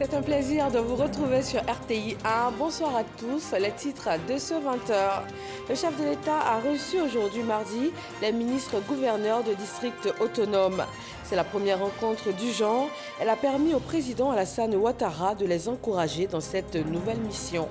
C'est un plaisir de vous retrouver sur RTI 1. Bonsoir à tous. Les titres de ce 20h. Le chef de l'État a reçu aujourd'hui mardi les ministres gouverneurs de districts autonomes. C'est la première rencontre du genre. Elle a permis au président Alassane Ouattara de les encourager dans cette nouvelle mission.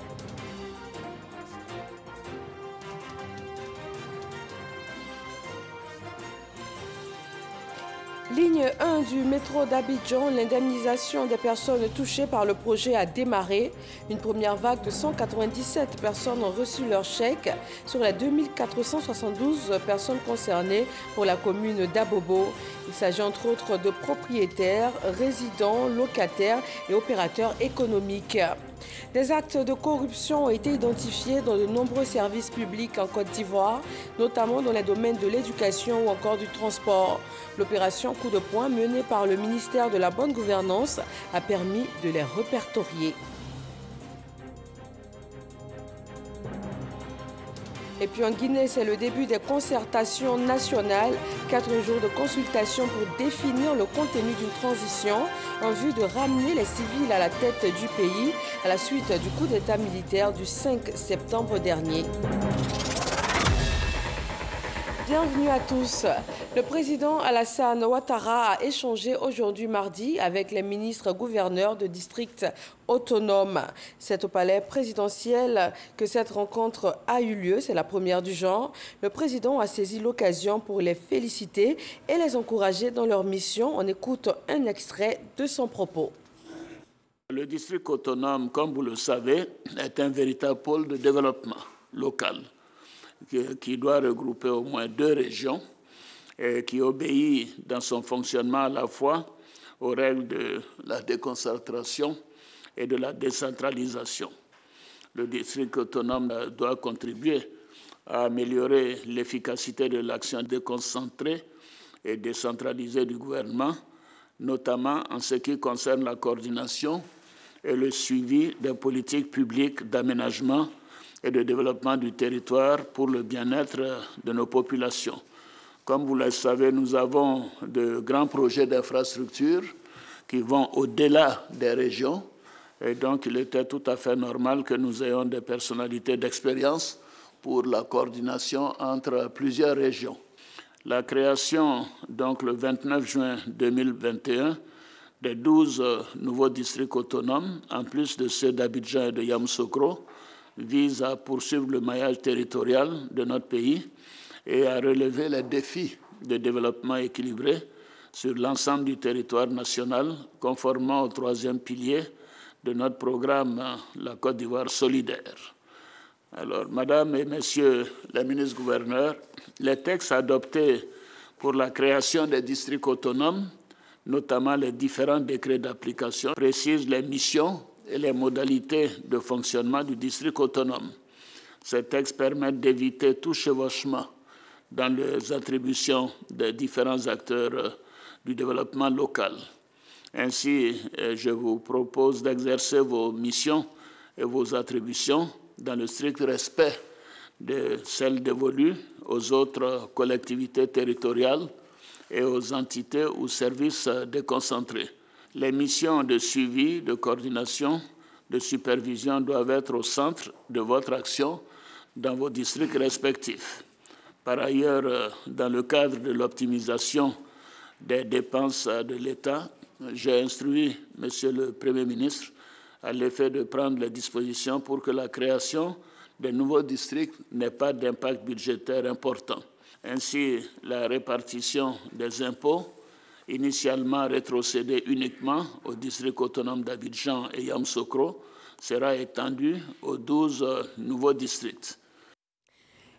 Ligne 1 du métro d'Abidjan, l'indemnisation des personnes touchées par le projet a démarré. Une première vague de 197 personnes ont reçu leur chèque sur les 2472 personnes concernées pour la commune d'Abobo. Il s'agit entre autres de propriétaires, résidents, locataires et opérateurs économiques. Des actes de corruption ont été identifiés dans de nombreux services publics en Côte d'Ivoire, notamment dans les domaines de l'éducation ou encore du transport. L'opération Coup de poing menée par le ministère de la Bonne Gouvernance a permis de les répertorier. Et puis en Guinée, c'est le début des concertations nationales. 4 jours de consultation pour définir le contenu d'une transition en vue de ramener les civils à la tête du pays à la suite du coup d'État militaire du 5 septembre dernier. Bienvenue à tous. Le président Alassane Ouattara a échangé aujourd'hui mardi avec les ministres gouverneurs de districts autonomes. C'est au palais présidentiel que cette rencontre a eu lieu. C'est la première du genre. Le président a saisi l'occasion pour les féliciter et les encourager dans leur mission. On écoute un extrait de son propos. Le district autonome, comme vous le savez, est un véritable pôle de développement local qui doit regrouper au moins 2 régions et qui obéit dans son fonctionnement à la fois aux règles de la déconcentration et de la décentralisation. Le district autonome doit contribuer à améliorer l'efficacité de l'action déconcentrée et décentralisée du gouvernement, notamment en ce qui concerne la coordination et le suivi des politiques publiques d'aménagement et de développement du territoire pour le bien-être de nos populations. Comme vous le savez, nous avons de grands projets d'infrastructure qui vont au-delà des régions. Et donc, il était tout à fait normal que nous ayons des personnalités d'expérience pour la coordination entre plusieurs régions. La création, donc le 29 juin 2021, des 12 nouveaux districts autonomes, en plus de ceux d'Abidjan et de Yamoussoukro, vise à poursuivre le maillage territorial de notre pays et à relever les défis de développement équilibré sur l'ensemble du territoire national, conformément au 3e pilier de notre programme La Côte d'Ivoire solidaire. Alors, Madame et Messieurs les ministres gouverneurs, les textes adoptés pour la création des districts autonomes, notamment les différents décrets d'application, précisent les missions et les modalités de fonctionnement du district autonome. Ces textes permettent d'éviter tout chevauchement dans les attributions des différents acteurs du développement local. Ainsi, je vous propose d'exercer vos missions et vos attributions dans le strict respect de celles dévolues aux autres collectivités territoriales et aux entités ou services déconcentrés. Les missions de suivi, de coordination, de supervision doivent être au centre de votre action dans vos districts respectifs. Par ailleurs, dans le cadre de l'optimisation des dépenses de l'État, j'ai instruit Monsieur le Premier ministre à l'effet de prendre les dispositions pour que la création des nouveaux districts n'ait pas d'impact budgétaire important. Ainsi, la répartition des impôts, initialement rétrocédée uniquement au district autonome d'Abidjan et Yamoussoukro, sera étendue aux 12 nouveaux districts.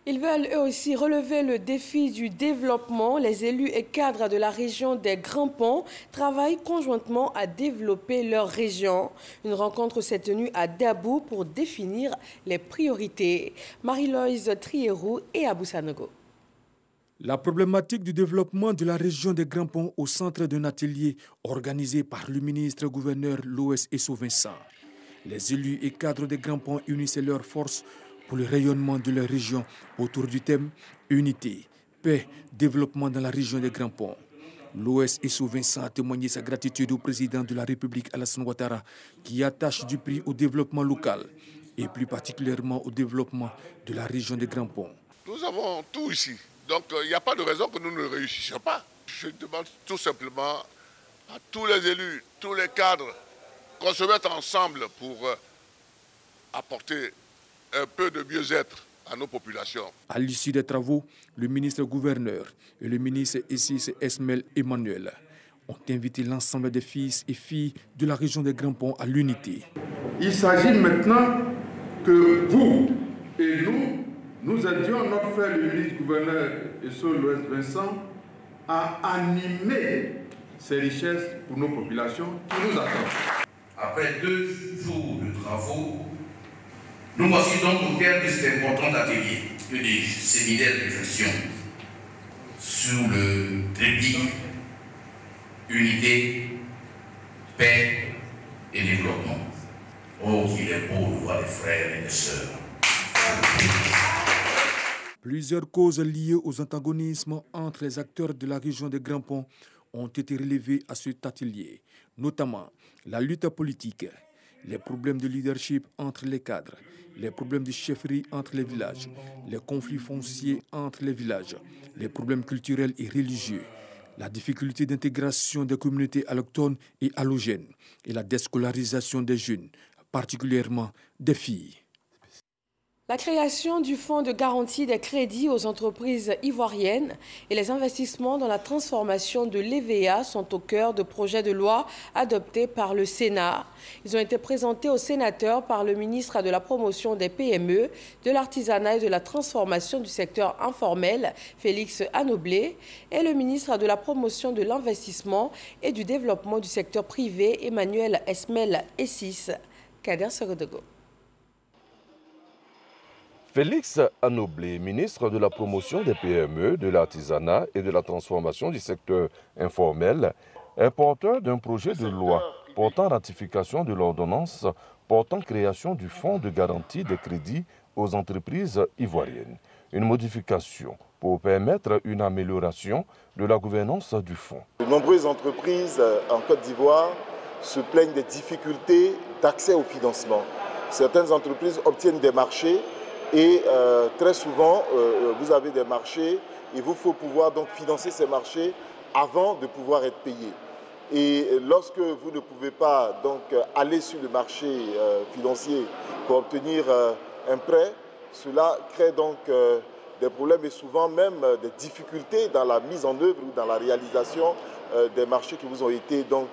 Ils veulent eux aussi relever le défi du développement. Les élus et cadres de la région des Grands Ponts travaillent conjointement à développer leur région. Une rencontre s'est tenue à Dabou pour définir les priorités. Marie-Loïse Trierou et Abou Sanogo. La problématique du développement de la région des Grands Ponts au centre d'un atelier organisé par le ministre-gouverneur Loès Esso-Vincent. Les élus et cadres des Grands Ponts unissaient leurs forces pour le rayonnement de leur région autour du thème Unité, paix, développement dans la région des Grands Ponts. L'OS Esso Vincent a témoigné sa gratitude au président de la République Alassane Ouattara qui attache du prix au développement local et plus particulièrement au développement de la région des Grands Ponts. Nous avons tout ici, donc il n'y a pas de raison que nous ne réussissions pas. Je demande tout simplement à tous les élus, tous les cadres, qu'on se mette ensemble pour apporter un peu de mieux-être à nos populations. À l'issue des travaux, le ministre-gouverneur et le ministre Essis Esmel Emmanuel ont invité l'ensemble des fils et filles de la région des Grands Ponts à l'unité. Il s'agit maintenant que vous et nous aidions notre frère le ministre-gouverneur Esso Vincent à animer ces richesses pour nos populations qui nous attendent. Après 2 jours de travaux, nous voici donc au terme de cet important atelier, que dis-je, séminaire de réflexion sous le triptyque unité, paix et développement. Oh, qu'il est beau de voir les frères et les sœurs. Plusieurs causes liées aux antagonismes entre les acteurs de la région des Grands Ponts ont été relevées à cet atelier, notamment la lutte politique, les problèmes de leadership entre les cadres, les problèmes de chefferie entre les villages, les conflits fonciers entre les villages, les problèmes culturels et religieux, la difficulté d'intégration des communautés allochtones et allogènes et la déscolarisation des jeunes, particulièrement des filles. La création du fonds de garantie des crédits aux entreprises ivoiriennes et les investissements dans la transformation de l'EVA sont au cœur de projets de loi adoptés par le Sénat. Ils ont été présentés aux sénateurs par le ministre de la promotion des PME, de l'artisanat et de la transformation du secteur informel, Félix Anoblé, et le ministre de la promotion de l'investissement et du développement du secteur privé, Emmanuel Esmel Essis. Kader Segodogo. Félix Anoblé, ministre de la promotion des PME, de l'artisanat et de la transformation du secteur informel, est porteur d'un projet de loi portant ratification de l'ordonnance portant création du fonds de garantie des crédits aux entreprises ivoiriennes. Une modification pour permettre une amélioration de la gouvernance du fonds. De nombreuses entreprises en Côte d'Ivoire se plaignent des difficultés d'accès au financement. Certaines entreprises obtiennent des marchés et très souvent, vous avez des marchés, il vous faut pouvoir donc financer ces marchés avant de pouvoir être payé. Et lorsque vous ne pouvez pas donc aller sur le marché financier pour obtenir un prêt, cela crée donc des problèmes et souvent même des difficultés dans la mise en œuvre ou dans la réalisation des marchés qui vous ont été donc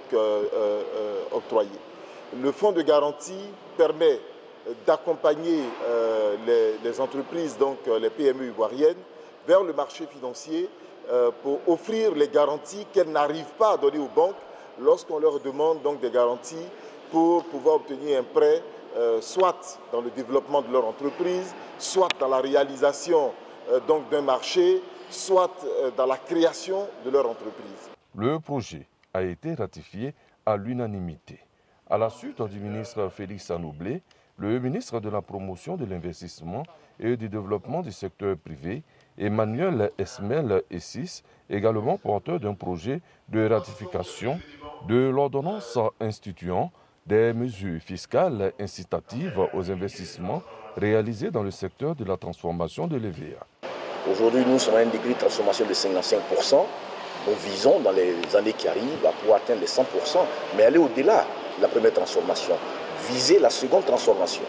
octroyés. Le fonds de garantie permet d'accompagner les entreprises, donc les PME ivoiriennes, vers le marché financier pour offrir les garanties qu'elles n'arrivent pas à donner aux banques lorsqu'on leur demande donc des garanties pour pouvoir obtenir un prêt, soit dans le développement de leur entreprise, soit dans la réalisation donc d'un marché, soit dans la création de leur entreprise. Le projet a été ratifié à l'unanimité. À la suite du ministre Félix Anoblé, le ministre de la promotion de l'investissement et du développement du secteur privé, Emmanuel Esmel Essis, également porteur d'un projet de ratification de l'ordonnance instituant des mesures fiscales incitatives aux investissements réalisés dans le secteur de la transformation de l'EVA. Aujourd'hui, nous sommes à un degré de transformation de 55%. Nous visons dans les années qui arrivent à pouvoir atteindre les 100%, mais aller au-delà de la première transformation. Viser la seconde transformation.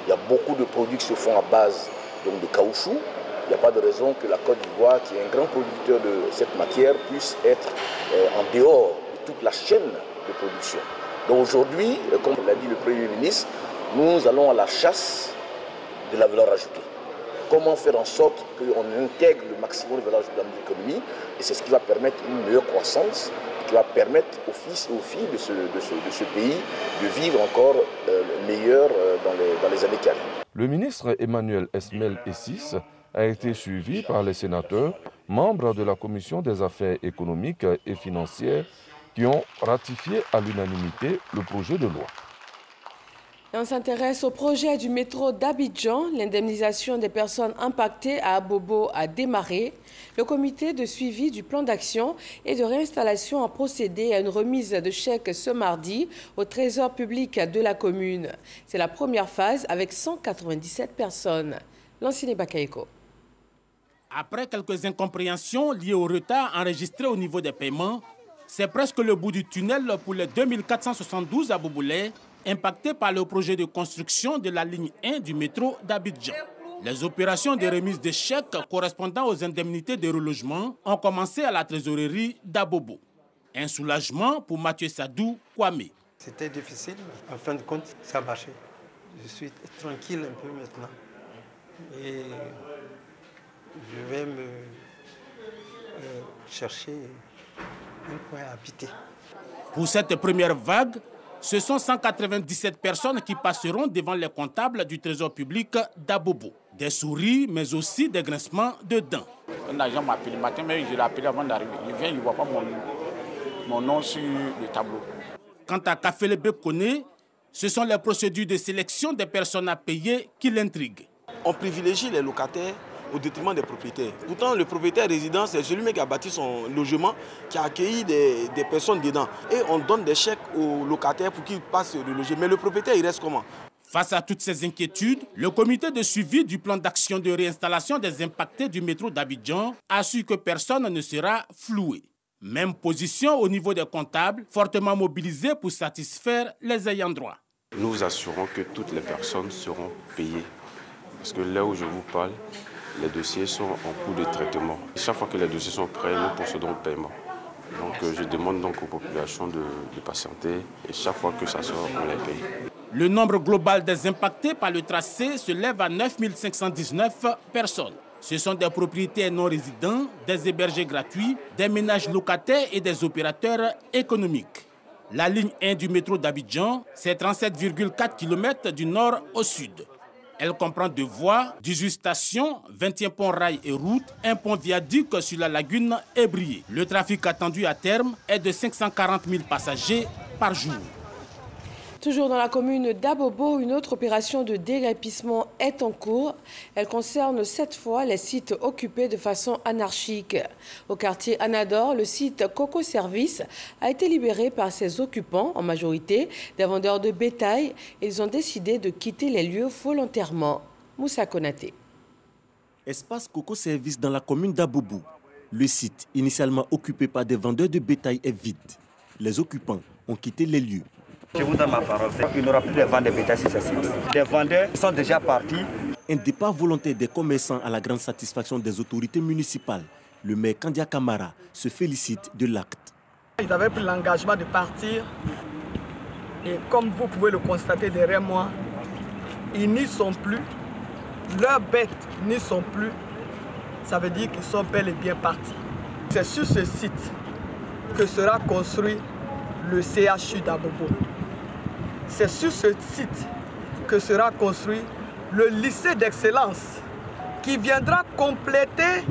Il y a beaucoup de produits qui se font à base donc, de caoutchouc. Il n'y a pas de raison que la Côte d'Ivoire, qui est un grand producteur de cette matière, puisse être en dehors de toute la chaîne de production. Donc aujourd'hui, comme l'a dit le Premier ministre, nous allons à la chasse de la valeur ajoutée. Comment faire en sorte qu'on intègre le maximum de valeur ajoutée dans notre économie, et c'est ce qui va permettre une meilleure croissance, qui va permettre aux fils et aux filles de ce pays de vivre encore meilleur dans les années qui arrivent. Le ministre Emmanuel Esmel Essis a été suivi par les sénateurs, membres de la Commission des affaires économiques et financières, qui ont ratifié à l'unanimité le projet de loi. Et on s'intéresse au projet du métro d'Abidjan. L'indemnisation des personnes impactées à Abobo a démarré. Le comité de suivi du plan d'action et de réinstallation a procédé à une remise de chèques ce mardi au trésor public de la commune. C'est la première phase avec 197 personnes. Lanciné Bakaeko. Après quelques incompréhensions liées au retard enregistré au niveau des paiements, c'est presque le bout du tunnel pour les 2472 abobolais impactés par le projet de construction de la ligne 1 du métro d'Abidjan. Les opérations de remise de chèques correspondant aux indemnités de relogement ont commencé à la trésorerie d'Abobo. Un soulagement pour Mathieu Sadou Kwame. C'était difficile, mais en fin de compte, ça a marché. Je suis tranquille un peu maintenant. Et je vais me chercher un coin à habiter. Pour cette première vague, ce sont 197 personnes qui passeront devant les comptables du trésor public d'Abobo. Des souris, mais aussi des grincements de dents. Un agent m'a appelé le matin, mais je l'ai appelé avant d'arriver. Je viens, il ne voit pas mon nom sur le tableau. Quant à Kafele Bekone, ce sont les procédures de sélection des personnes à payer qui l'intriguent. On privilégie les locataires au détriment des propriétaires. Pourtant, le propriétaire résident, c'est celui qui a bâti son logement, qui a accueilli des personnes dedans. Et on donne des chèques aux locataires pour qu'ils passent le loger. Mais le propriétaire, il reste comment? Face à toutes ces inquiétudes, le comité de suivi du plan d'action de réinstallation des impactés du métro d'Abidjan a su que personne ne sera floué. Même position au niveau des comptables, fortement mobilisés pour satisfaire les ayants droit. Nous assurons que toutes les personnes seront payées. Parce que là où je vous parle, les dossiers sont en cours de traitement. Chaque fois que les dossiers sont prêts, nous procédons au paiement. Donc je demande donc aux populations de patienter et chaque fois que ça sort, on les paye. Le nombre global des impactés par le tracé se lève à 9 519 personnes. Ce sont des propriétaires non résidents, des hébergés gratuits, des ménages locataires et des opérateurs économiques. La ligne 1 du métro d'Abidjan, c'est 37,4 km du nord au sud. Elle comprend 2 voies, 18 stations, 21 ponts rails et routes, un pont viaduc sur la lagune Ébrié. Le trafic attendu à terme est de 540 000 passagers par jour. Toujours dans la commune d'Abobo, une autre opération de déguerpissement est en cours. Elle concerne cette fois les sites occupés de façon anarchique. Au quartier Anador, le site Coco Service a été libéré par ses occupants, en majorité des vendeurs de bétail. Ils ont décidé de quitter les lieux volontairement. Moussa Konaté. Espace Coco Service dans la commune d'Abobo. Le site, initialement occupé par des vendeurs de bétail, est vide. Les occupants ont quitté les lieux. Je vous donne ma parole. Il n'y aura plus de vente de bétail sur ce site. Les vendeurs sont déjà partis. Un départ volontaire des commerçants à la grande satisfaction des autorités municipales. Le maire Kandia Kamara se félicite de l'acte. Ils avaient pris l'engagement de partir. Et comme vous pouvez le constater derrière moi, ils n'y sont plus. Leurs bêtes n'y sont plus. Ça veut dire qu'ils sont bel et bien partis. C'est sur ce site que sera construit le CHU d'Abobo. C'est sur ce site que sera construit le lycée d'excellence qui viendra compléter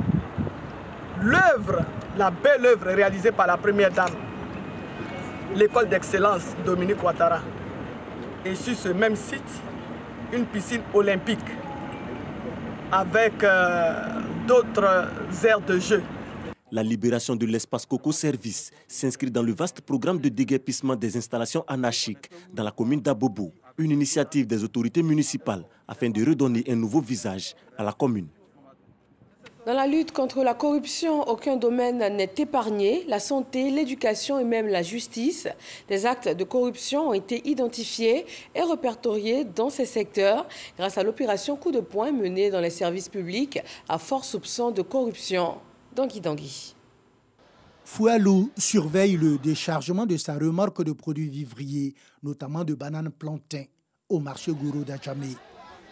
l'œuvre, la belle œuvre réalisée par la première dame, l'école d'excellence Dominique Ouattara. Et sur ce même site, une piscine olympique avec d'autres aires de jeu. La libération de l'espace Coco Service s'inscrit dans le vaste programme de déguerpissement des installations anarchiques dans la commune d'Abobo, une initiative des autorités municipales afin de redonner un nouveau visage à la commune. Dans la lutte contre la corruption, aucun domaine n'est épargné. La santé, l'éducation et même la justice. Des actes de corruption ont été identifiés et répertoriés dans ces secteurs grâce à l'opération Coup de poing menée dans les services publics à fort soupçon de corruption. Dangui. Foualou surveille le déchargement de sa remorque de produits vivriers, notamment de bananes plantains, au marché Gourou d'Adjamé.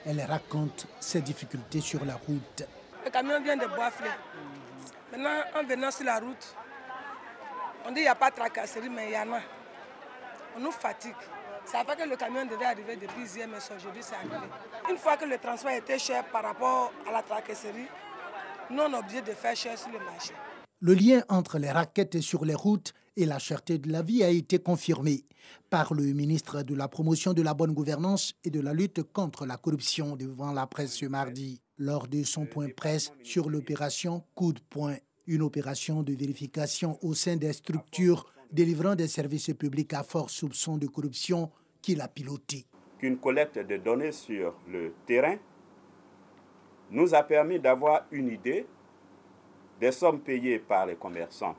Elle raconte ses difficultés sur la route. Le camion vient de Boisflé. Maintenant, en venant sur la route, on dit qu'il n'y a pas de tracasserie, mais il y en a. On nous fatigue. Ça fait que le camion devait arriver depuis hier, mais aujourd'hui c'est arrivé. Une fois que le transport était cher par rapport à la tracasserie, nous, on est obligé de faire cher sur le marché. Le lien entre les raquettes sur les routes et la cherté de la vie a été confirmée par le ministre de la Promotion de la bonne gouvernance et de la lutte contre la corruption devant la presse ce mardi, lors de son point presse sur l'opération Coup de poing, une opération de vérification au sein des structures délivrant des services publics à fort soupçon de corruption qu'il a pilotée. Qu'une collecte de données sur le terrain nous a permis d'avoir une idée des sommes payées par les commerçants.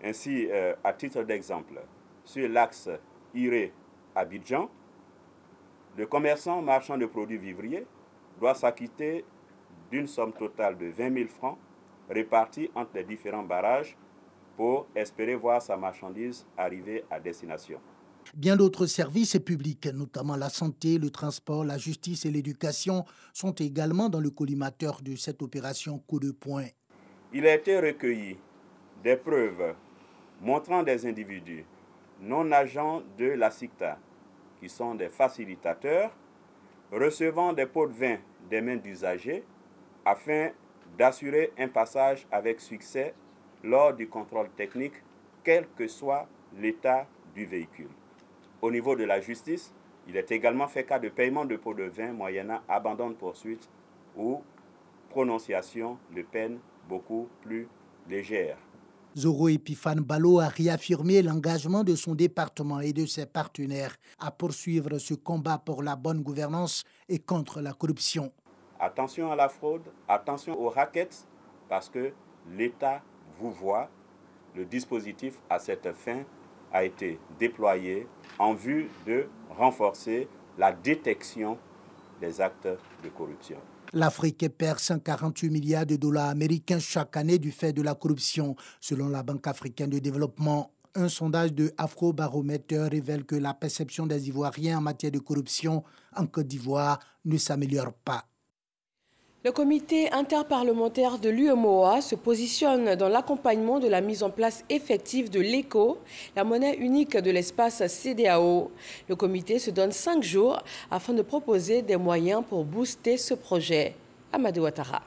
Ainsi, à titre d'exemple, sur l'axe Iré-Abidjan, le commerçant marchand de produits vivriers doit s'acquitter d'une somme totale de 20 000 francs répartie entre les différents barrages pour espérer voir sa marchandise arriver à destination. Bien d'autres services publics, notamment la santé, le transport, la justice et l'éducation, sont également dans le collimateur de cette opération Coup de poing. Il a été recueilli des preuves montrant des individus non agents de la SICTA, qui sont des facilitateurs, recevant des pots de vin des mains d'usagers afin d'assurer un passage avec succès lors du contrôle technique, quel que soit l'état du véhicule. Au niveau de la justice, il est également fait cas de paiement de pots de vin moyennant abandon de poursuite ou prononciation de peine beaucoup plus légère. Zoro Epiphane Balo a réaffirmé l'engagement de son département et de ses partenaires à poursuivre ce combat pour la bonne gouvernance et contre la corruption. Attention à la fraude, attention aux rackets, parce que l'État vous voit. Le dispositif à cette fin a été déployé en vue de renforcer la détection des actes de corruption. L'Afrique perd 148 milliards de dollars américains chaque année du fait de la corruption, selon la Banque africaine de développement. Un sondage de Afrobaromètre révèle que la perception des Ivoiriens en matière de corruption en Côte d'Ivoire ne s'améliore pas. Le comité interparlementaire de l'UEMOA se positionne dans l'accompagnement de la mise en place effective de l'ECO, la monnaie unique de l'espace CEDEAO. Le comité se donne 5 jours afin de proposer des moyens pour booster ce projet. Amadou Ouattara.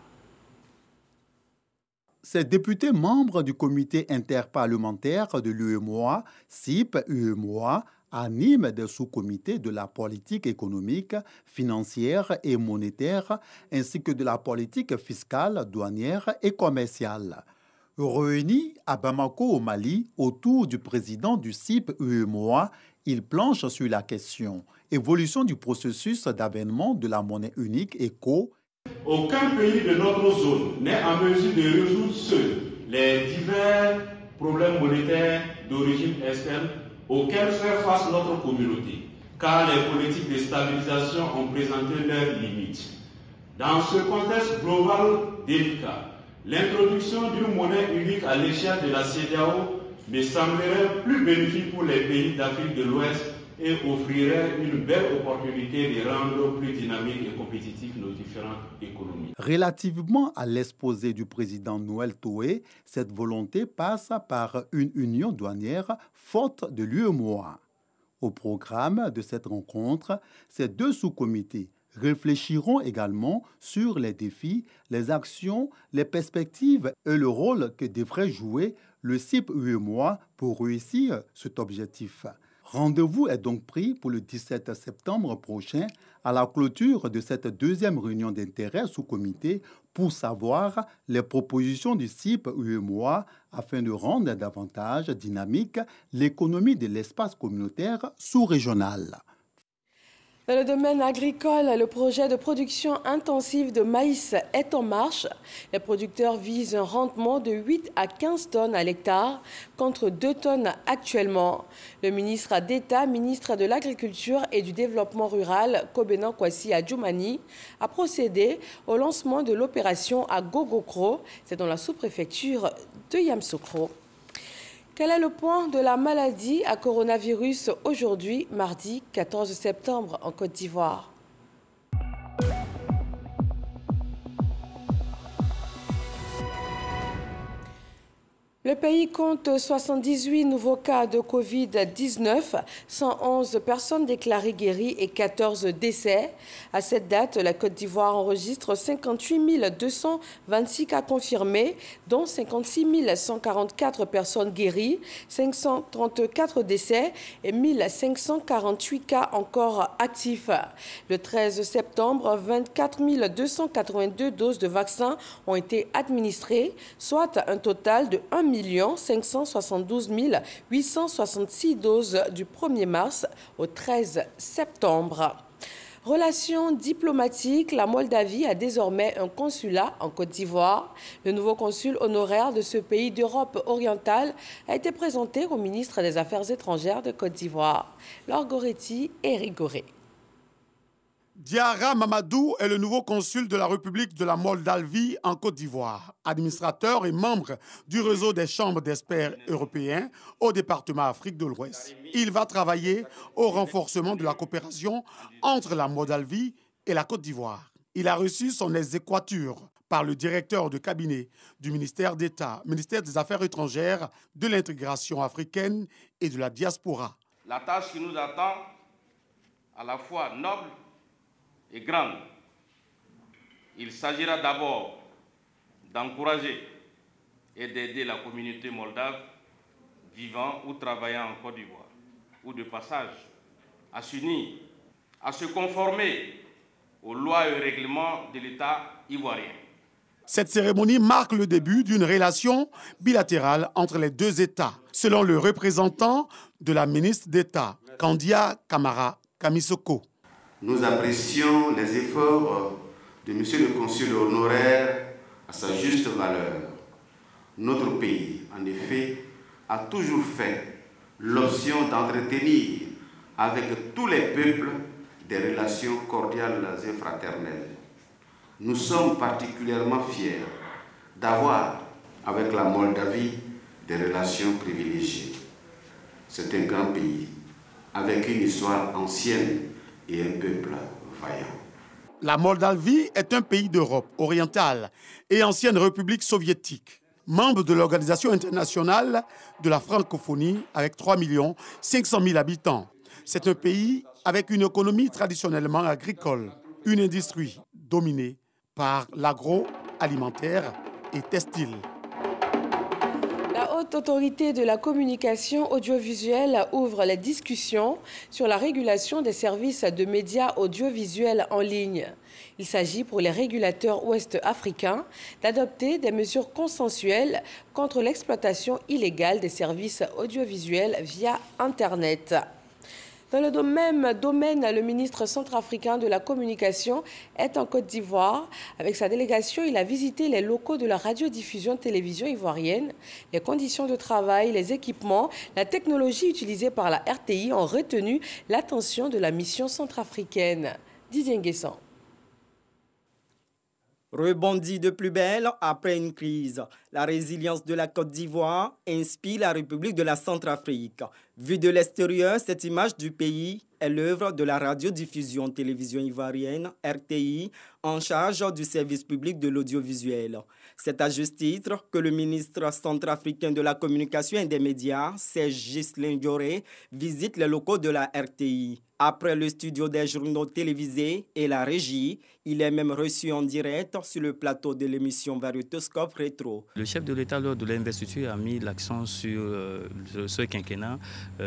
Ces députés membres du comité interparlementaire de l'UEMOA, CIP-UEMOA, anime des sous-comités de la politique économique, financière et monétaire, ainsi que de la politique fiscale, douanière et commerciale. Réunis à Bamako au Mali, autour du président du CIP-UEMOA, ils planchent sur la question évolution du processus d'avènement de la monnaie unique ECO. Aucun pays de notre zone n'est en mesure de résoudre seul les divers problèmes monétaires d'origine externe auxquels fait face notre communauté, car les politiques de stabilisation ont présenté leurs limites. Dans ce contexte global délicat, l'introduction d'une monnaie unique à l'échelle de la CEDEAO me semblerait plus bénéfique pour les pays d'Afrique de l'Ouest et offrirait une belle opportunité de rendre plus dynamiques et compétitifs nos différentes économies. Relativement à l'exposé du président Noël Toé, cette volonté passe par une union douanière forte de l'UEMOA. Au programme de cette rencontre, ces deux sous-comités réfléchiront également sur les défis, les actions, les perspectives et le rôle que devrait jouer le CIP-UEMOA pour réussir cet objectif. Rendez-vous est donc pris pour le 17 septembre prochain à la clôture de cette deuxième réunion d'intérêt sous-comité pour savoir les propositions du CIP-UEMOA afin de rendre davantage dynamique l'économie de l'espace communautaire sous-régional. Dans le domaine agricole, le projet de production intensive de maïs est en marche. Les producteurs visent un rendement de 8 à 15 tonnes à l'hectare contre 2 tonnes actuellement. Le ministre d'État, ministre de l'Agriculture et du Développement rural, Kobenan Kwasi Adjoumani, a procédé au lancement de l'opération à Gogokro. C'est dans la sous-préfecture de Yamoussoukro. Quel est le point de la maladie à coronavirus aujourd'hui, mardi 14 septembre, en Côte d'Ivoire? Le pays compte 78 nouveaux cas de Covid-19, 111 personnes déclarées guéries et 14 décès. À cette date, la Côte d'Ivoire enregistre 58 226 cas confirmés, dont 56 144 personnes guéries, 534 décès et 1548 cas encore actifs. Le 13 septembre, 24 282 doses de vaccins ont été administrées, soit un total de 1 572 866 doses du 1er mars au 13 septembre. Relations diplomatiques, la Moldavie a désormais un consulat en Côte d'Ivoire. Le nouveau consul honoraire de ce pays d'Europe orientale a été présenté au ministre des Affaires étrangères de Côte d'Ivoire, Laure Goretti et Eric Goré. Diarra Mamadou est le nouveau consul de la République de la Moldavie en Côte d'Ivoire, administrateur et membre du réseau des chambres d'experts européens au département Afrique de l'Ouest. Il va travailler au renforcement de la coopération entre la Moldavie et la Côte d'Ivoire. Il a reçu son exéquatur par le directeur de cabinet du ministère d'État, ministère des Affaires étrangères, de l'intégration africaine et de la diaspora. La tâche qui nous attend, à la fois noble et grande. Il s'agira d'abord d'encourager et d'aider la communauté moldave vivant ou travaillant en Côte d'Ivoire ou de passage à s'unir, à se conformer aux lois et règlements de l'État ivoirien. Cette cérémonie marque le début d'une relation bilatérale entre les deux États, selon le représentant de la ministre d'État, Kandia Kamara Kamisoko. Nous apprécions les efforts de M. le consul honoraire à sa juste valeur. Notre pays, en effet, a toujours fait l'option d'entretenir avec tous les peuples des relations cordiales et fraternelles. Nous sommes particulièrement fiers d'avoir avec la Moldavie des relations privilégiées. C'est un grand pays avec une histoire ancienne et un peuple vaillant. La Moldavie est un pays d'Europe orientale et ancienne République soviétique, membre de l'Organisation internationale de la francophonie avec 3 500 000 habitants. C'est un pays avec une économie traditionnellement agricole, une industrie dominée par l'agroalimentaire et textile. La Haute Autorité de la communication audiovisuelle ouvre les discussions sur la régulation des services de médias audiovisuels en ligne. Il s'agit pour les régulateurs ouest-africains d'adopter des mesures consensuelles contre l'exploitation illégale des services audiovisuels via Internet. Dans le même domaine, le ministre centrafricain de la communication est en Côte d'Ivoire. Avec sa délégation, il a visité les locaux de la radiodiffusion-télévision ivoirienne. Les conditions de travail, les équipements, la technologie utilisée par la RTI ont retenu l'attention de la mission centrafricaine. Didier Nguessan. Rebondit de plus belle après une crise. La résilience de la Côte d'Ivoire inspire la République de la Centrafrique. Vue de l'extérieur, cette image du pays est l'œuvre de la radiodiffusion télévision ivoirienne, RTI, en charge du service public de l'audiovisuel. C'est à juste titre que le ministre centrafricain de la communication et des médias, Serge Ghislain Dioré, visite les locaux de la RTI. Après le studio des journaux télévisés et la régie, il est même reçu en direct sur le plateau de l'émission Variétoscope Rétro. Le chef de l'État, lors de l'investiture, a mis l'accent sur ce quinquennat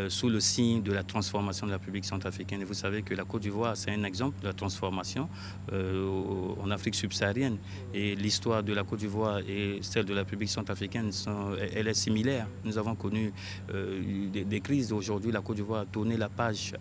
sous le signe de la transformation de la République centrafricaine. Et vous savez que la Côte d'Ivoire, c'est un exemple de la transformation en Afrique subsaharienne. Et l'histoire de la Côte d'Ivoire et celle de la République centrafricaine, elle est similaire. Nous avons connu des crises. Aujourd'hui, la Côte d'Ivoire a tourné la page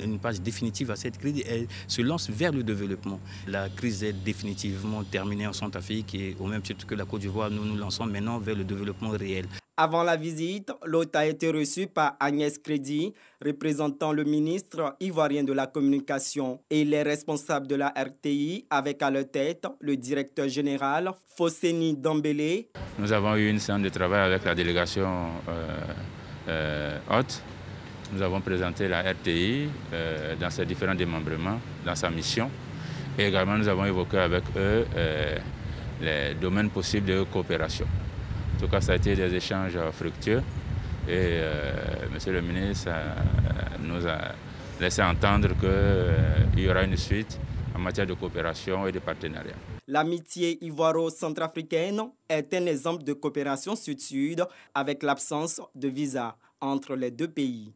une page définitive à cette crise et se lance vers le développement. La crise est définitivement terminée en Centrafrique et au même titre que la Côte d'Ivoire, nous nous lançons maintenant vers le développement réel. Avant la visite, l'hôte a été reçu par Agnès Crédit, représentant le ministre ivoirien de la communication et les responsables de la RTI, avec à leur tête le directeur général Fosseni Dambélé. Nous avons eu une séance de travail avec la délégation haute. Nous avons présenté la RTI dans ses différents démembrements, dans sa mission. Et également, nous avons évoqué avec eux les domaines possibles de coopération. En tout cas, ça a été des échanges fructueux et Monsieur le ministre nous a laissé entendre qu'il y aura une suite en matière de coopération et de partenariat. L'amitié ivoiro-centrafricaine est un exemple de coopération sud-sud avec l'absence de visa entre les deux pays.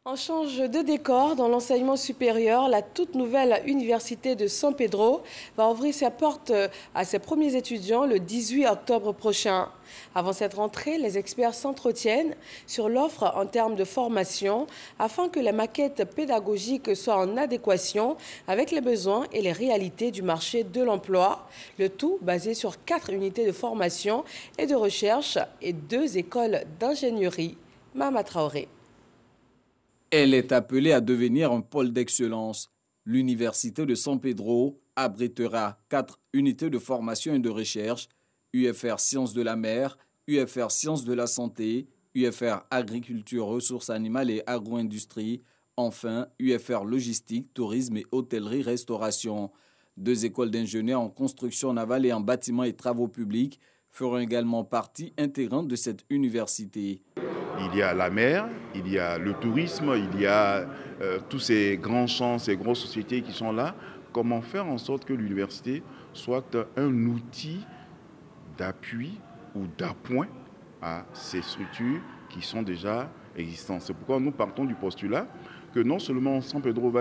On change de décor dans l'enseignement supérieur. La toute nouvelle université de San Pedro va ouvrir ses portes à ses premiers étudiants le 18 octobre prochain. Avant cette rentrée, les experts s'entretiennent sur l'offre en termes de formation afin que les maquettes pédagogiques soient en adéquation avec les besoins et les réalités du marché de l'emploi. Le tout basé sur 4 unités de formation et de recherche et 2 écoles d'ingénierie. Mama Traoré. Elle est appelée à devenir un pôle d'excellence. L'université de San Pedro abritera 4 unités de formation et de recherche, UFR Sciences de la mer, UFR Sciences de la santé, UFR Agriculture, ressources animales et agro-industrie, enfin UFR Logistique, tourisme et hôtellerie-restauration. 2 écoles d'ingénieurs en construction navale et en bâtiments et travaux publics feront également partie intégrante de cette université. Il y a la mer, il y a le tourisme, il y a tous ces grands champs, ces grosses sociétés qui sont là. Comment faire en sorte que l'université soit un outil d'appui ou d'appoint à ces structures qui sont déjà existantes. C'est pourquoi nous partons du postulat que non seulement San Pedro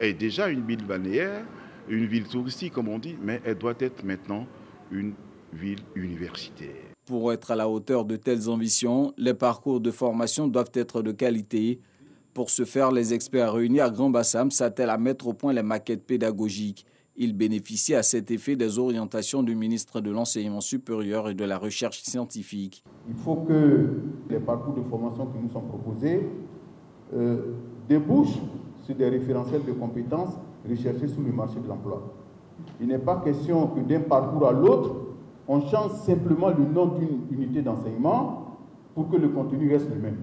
est déjà une ville balnéaire, une ville touristique comme on dit, mais elle doit être maintenant une ville universitaire. Pour être à la hauteur de telles ambitions, les parcours de formation doivent être de qualité. Pour ce faire, les experts réunis à Grand Bassam s'attellent à mettre au point les maquettes pédagogiques. Ils bénéficient à cet effet des orientations du ministre de l'Enseignement supérieur et de la Recherche scientifique. Il faut que les parcours de formation qui nous sont proposés débouchent sur des référentiels de compétences recherchés sur le marché de l'emploi. Il n'est pas question que d'un parcours à l'autre, on change simplement le nom d'une unité d'enseignement pour que le contenu reste le même.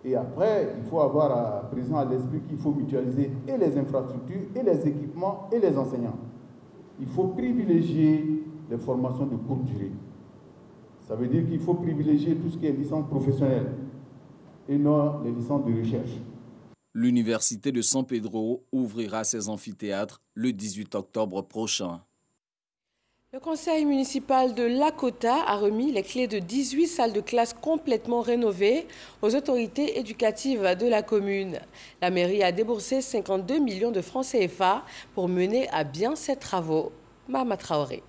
Et après, il faut avoir présent à l'esprit qu'il faut mutualiser et les infrastructures, et les équipements, et les enseignants. Il faut privilégier les formations de courte durée. Ça veut dire qu'il faut privilégier tout ce qui est licence professionnelle et non les licences de recherche. L'université de San Pedro ouvrira ses amphithéâtres le 18 octobre prochain. Le conseil municipal de Lakota a remis les clés de 18 salles de classe complètement rénovées aux autorités éducatives de la commune. La mairie a déboursé 52 millions de francs CFA pour mener à bien ces travaux. Mama Traoré.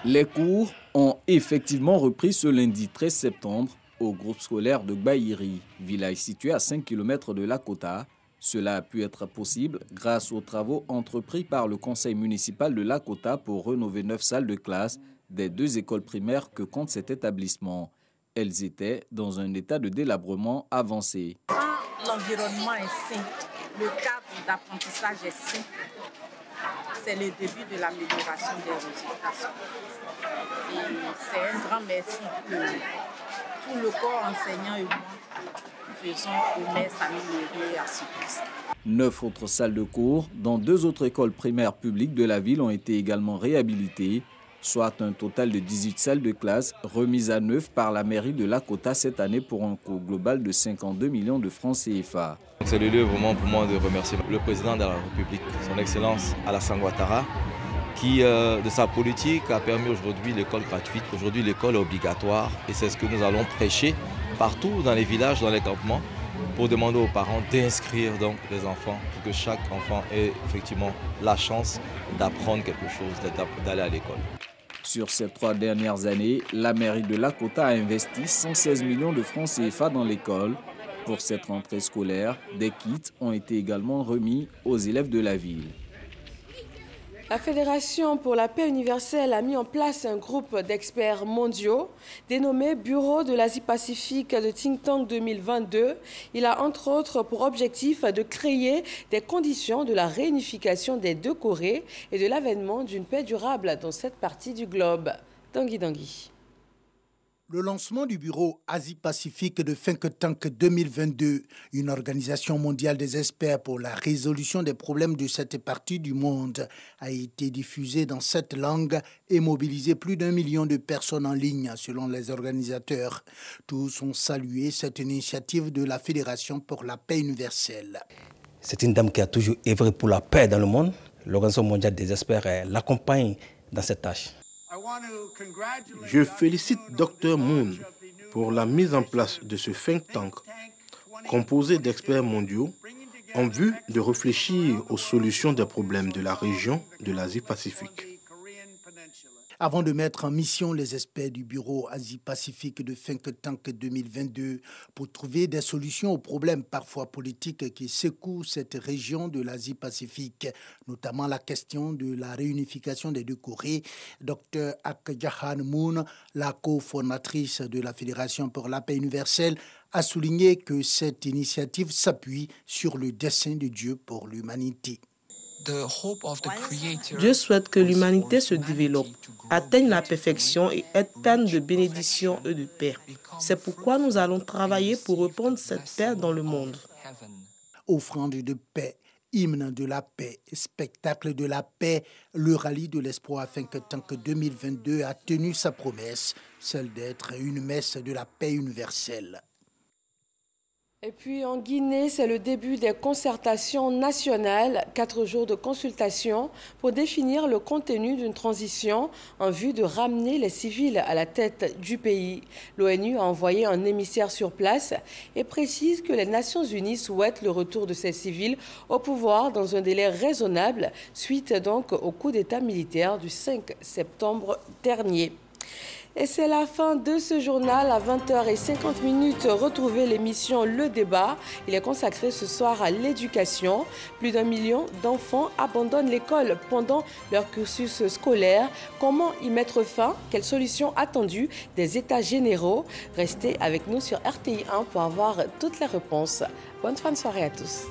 Les cours ont effectivement repris ce lundi 13 septembre au groupe scolaire de Gbaïri, village situé à 5 km de Lakota. Cela a pu être possible grâce aux travaux entrepris par le conseil municipal de Lakota pour rénover 9 salles de classe des 2 écoles primaires que compte cet établissement. Elles étaient dans un état de délabrement avancé. Quand l'environnement est sain, le cadre d'apprentissage est sain, c'est le début de l'amélioration des résultats. Et c'est un grand merci que tout le corps enseignant et moi faisons au maire s'améliorer à ce poste. 9 autres salles de cours dans 2 autres écoles primaires publiques de la ville ont été également réhabilitées, soit un total de 18 salles de classe remises à neuf par la mairie de Lakota cette année pour un coût global de 52 millions de francs CFA. C'est le lieu vraiment pour moi de remercier le président de la République, son Excellence Alassane Ouattara, qui, de sa politique, a permis aujourd'hui l'école gratuite. Aujourd'hui, l'école est obligatoire et c'est ce que nous allons prêcher partout dans les villages, dans les campements, pour demander aux parents d'inscrire donc les enfants, pour que chaque enfant ait effectivement la chance d'apprendre quelque chose, d'aller à l'école. Sur ces 3 dernières années, la mairie de Lakota a investi 116 millions de francs CFA dans l'école. Pour cette rentrée scolaire, des kits ont été également remis aux élèves de la ville. La Fédération pour la paix universelle a mis en place un groupe d'experts mondiaux dénommé Bureau de l'Asie-Pacifique de Think Tank 2022. Il a entre autres pour objectif de créer des conditions de la réunification des 2 Corées et de l'avènement d'une paix durable dans cette partie du globe. Tanguy Dangui. Le lancement du bureau Asie-Pacifique de Think Tank 2022, une organisation mondiale des experts pour la résolution des problèmes de cette partie du monde, a été diffusé dans 7 langues et mobilisé plus d'1 million de personnes en ligne, selon les organisateurs. Tous ont salué cette initiative de la Fédération pour la paix universelle. C'est une dame qui a toujours œuvré pour la paix dans le monde. L'Organisation mondiale des experts l'accompagne dans cette tâche. Je félicite Dr Moon pour la mise en place de ce think tank composé d'experts mondiaux en vue de réfléchir aux solutions des problèmes de la région de l'Asie-Pacifique. Avant de mettre en mission les experts du bureau Asie-Pacifique de Think Tank 2022 pour trouver des solutions aux problèmes parfois politiques qui secouent cette région de l'Asie-Pacifique, notamment la question de la réunification des deux Corées, Dr Ak Jahan Moon, la cofondatrice de la Fédération pour la paix universelle, a souligné que cette initiative s'appuie sur le dessein de Dieu pour l'humanité. Dieu souhaite que l'humanité se développe, atteigne la perfection et être pleine de bénédictions et de paix. C'est pourquoi nous allons travailler pour répandre cette paix dans le monde. Offrande de paix, hymne de la paix, spectacle de la paix, le rallye de l'espoir Think Tank 2022 a tenu sa promesse, celle d'être une messe de la paix universelle. Et puis en Guinée, c'est le début des concertations nationales, 4 jours de consultation pour définir le contenu d'une transition en vue de ramener les civils à la tête du pays. L'ONU a envoyé un émissaire sur place et précise que les Nations Unies souhaitent le retour de ces civils au pouvoir dans un délai raisonnable, suite donc au coup d'État militaire du 5 septembre dernier. Et c'est la fin de ce journal. À 20h50, retrouvez l'émission Le Débat. Il est consacré ce soir à l'éducation. Plus d'1 million d'enfants abandonnent l'école pendant leur cursus scolaire. Comment y mettre fin? Quelles solutions attendues des États généraux? Restez avec nous sur RTI 1 pour avoir toutes les réponses. Bonne fin de soirée à tous.